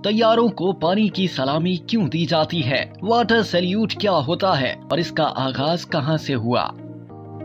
तैयारों को पानी की सलामी क्यों दी जाती है? वाटर सैल्यूट क्या होता है और इसका आगाज कहां से हुआ?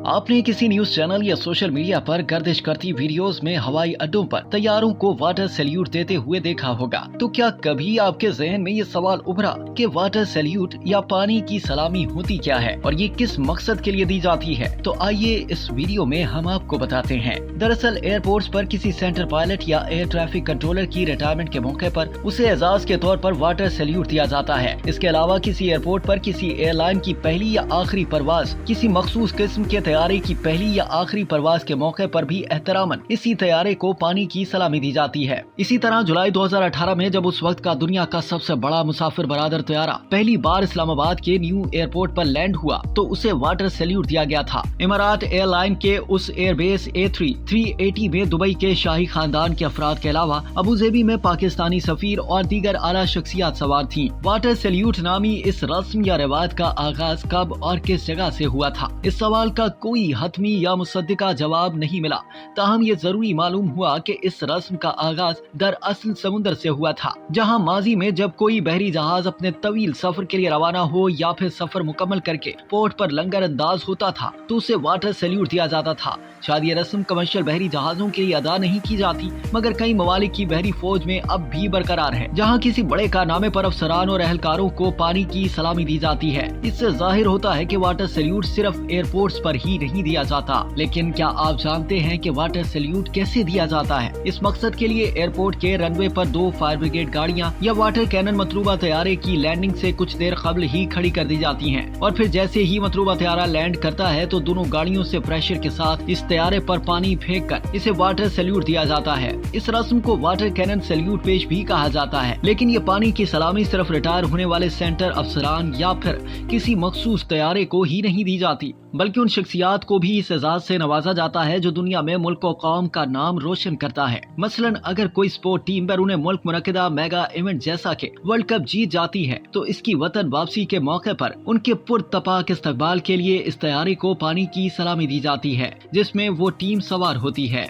आपने किसी न्यूज चैनल या सोशल मीडिया पर गर्दिश करती वीडियोस में हवाई अड्डों पर तैयारों को वाटर सैल्यूट देते हुए देखा होगा। तो क्या कभी आपके जहन में ये सवाल उभरा कि वाटर सैल्यूट या पानी की सलामी होती क्या है और ये किस मकसद के लिए दी जाती है? तो आइए इस वीडियो में हम आपको बताते हैं। दरअसल एयरपोर्ट्स पर किसी सेंटर पायलट या एयर ट्रैफिक कंट्रोलर की रिटायरमेंट के मौके पर उसे एजाज के तौर पर वाटर सैल्यूट दिया जाता है। इसके अलावा किसी एयरपोर्ट पर किसी एयरलाइन की पहली या आखिरी परवाज, किसी मखसूस किस्म के तैयारे की पहली या आखिरी परवाज के मौके पर भी एहतरामन इसी तैयारे को पानी की सलामी दी जाती है। इसी तरह जुलाई 2018 में जब उस वक्त का दुनिया का सबसे बड़ा मुसाफिर बरादर तैयारा पहली बार इस्लामाबाद के न्यू एयरपोर्ट पर लैंड हुआ तो उसे वाटर सैल्यूट दिया गया था। इमारात एयरलाइन के उस एयरबेस A380 में दुबई के शाही खानदान के अफराद के अलावा अबूजेबी में पाकिस्तानी सफीर और दीगर आला शख्सियात सवार थीं। वाटर सैल्यूट नामी इस रस्म या रिवायत का आगाज कब और किस जगह से हुआ था? इस सवाल का कोई हतमी या मुसद्दिका जवाब नहीं मिला। ताहम ये जरूरी मालूम हुआ कि इस रस्म का आगाज दरअसल समुद्र से हुआ था, जहां माजी में जब कोई बहरी जहाज अपने तवील सफर के लिए रवाना हो या फिर सफर मुकम्मल करके पोर्ट पर लंगर अंदाज होता था तो उसे वाटर सैल्यूट दिया जाता था। शायद ये रस्म कमर्शियल बहरी जहाजों के लिए अदा नहीं की जाती, मगर कई ममालिक की बहरी फौज में अब भी बरकरार है, जहाँ किसी बड़े कारनामे पर अफसरान और एहलकारों को पानी की सलामी दी जाती है। इससे जाहिर होता है कि वाटर सैल्यूट सिर्फ एयरपोर्ट्स पर ही नहीं दिया जाता। लेकिन क्या आप जानते हैं कि वाटर सैल्यूट कैसे दिया जाता है? इस मकसद के लिए एयरपोर्ट के रनवे पर 2 फायर ब्रिगेड गाड़ियां या वाटर कैनन मतलूबा तैयारे की लैंडिंग से कुछ देर कबल ही खड़ी कर दी जाती हैं और फिर जैसे ही मतलूबा तैयारा लैंड करता है तो दोनों गाड़ियों से प्रेशर के साथ इस तैयारे पर पानी फेंक कर इसे वाटर सैल्यूट दिया जाता है। इस रस्म को वाटर कैनन सैल्यूट पेश भी कहा जाता है। लेकिन ये पानी की सलामी सिर्फ रिटायर होने वाले सेंटर अफसरान या फिर किसी मखसूस तैयारे को ही नहीं दी जाती, बल्कि उन शख्सियात को भी इस एजाज से नवाजा जाता है जो दुनिया में मुल्क और कौम का नाम रोशन करता है। मसलन अगर कोई स्पोर्ट टीम बैरून मुल्क मुनक्किदा मेगा इवेंट जैसा के वर्ल्ड कप जीत जाती है तो इसकी वतन वापसी के मौके पर उनके पुरतपाक इस्तकबाल के लिए इस तैयारी को पानी की सलामी दी जाती है, जिसमें वो टीम सवार होती है।